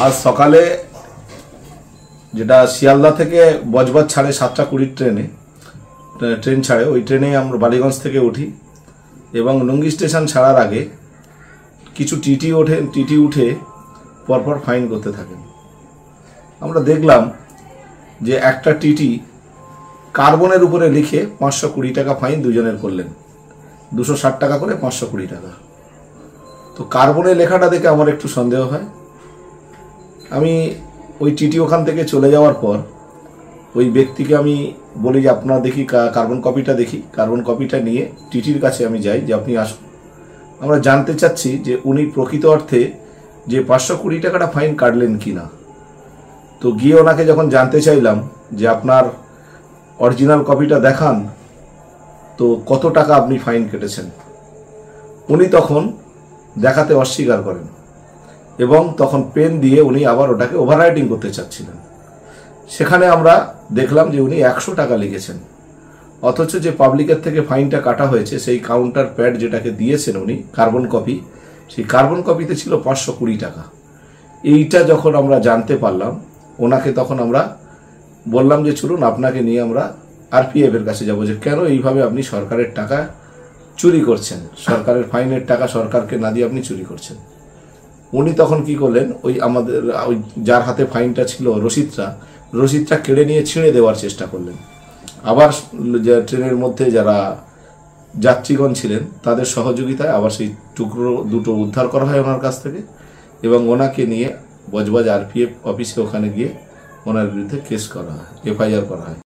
আজ সকালে যেটা শিয়ালদা থেকে বজবজ ছাড়ে 7:20 ট্রেন ছাড়ে, ওই ট্রেনে আমরা বালিগঞ্জ থেকে উঠি এবং লুঙ্গি স্টেশন ছাড়ার আগে কিছু টিটি উঠে পরপর ফাইন করতে থাকেন। আমরা দেখলাম যে একটা টিটি কার্বনের উপরে লিখে 520 টাকা ফাইন দুজনের করলেন, 260 টাকা করে 520 টাকা। তো কার্বনের লেখাটা দেখে আমার একটু সন্দেহ হয়। আমি ওই টিটি ওখান থেকে চলে যাওয়ার পর ওই ব্যক্তিকে আমি বলি যে আপনার দেখি কার্বন কপিটা দেখি। কার্বন কপিটা নিয়ে টিটির কাছে আমি যাই যে আপনি আসুন, আমরা জানতে চাচ্ছি যে উনি প্রকৃত অর্থে যে 520 টাকাটা ফাইন কাটলেন কিনা। তো গিয়ে ওনাকে যখন জানতে চাইলাম যে আপনার অরিজিনাল কপিটা দেখান, তো কত টাকা আপনি ফাইন কেটেছেন, উনি তখন দেখাতে অস্বীকার করেন এবং তখন পেন দিয়ে উনি আবার ওটাকে ওভাররাইটিং করতে চাচ্ছিলেন। সেখানে আমরা দেখলাম যে উনি 100 টাকা লিখেছেন, অথচ যে পাবলিকের থেকে ফাইনটা কাটা হয়েছে সেই কাউন্টার প্যাড যেটাকে দিয়েছেন উনি কার্বন কপি, সেই কার্বন কপিতে ছিল 520 টাকা। এইটা যখন আমরা জানতে পারলাম, ওনাকে তখন আমরা বললাম যে চলুন আপনাকে নিয়ে আমরা আরপিএফ এর কাছে যাবো, যে কেন এইভাবে আপনি সরকারের টাকা চুরি করছেন, সরকারের ফাইনের টাকা সরকারকে না দিয়ে আপনি চুরি করছেন। উনি তখন কি করলেন, ওই আমাদের ওই যার হাতে ফাইনটা ছিল রসিদটা কেড়ে নিয়ে ছিঁড়ে দেওয়ার চেষ্টা করলেন। আবার ট্রেনের মধ্যে যারা যাত্রীগণ ছিলেন তাদের সহযোগিতায় আবার সেই টুকরো দুটো উদ্ধার করা হয় ওনার কাছ থেকে এবং ওনাকে নিয়ে বজবজ আরপিএফ অফিসে ওখানে গিয়ে ওনার বিরুদ্ধে কেস করা হয়, এফআইআর করা হয়।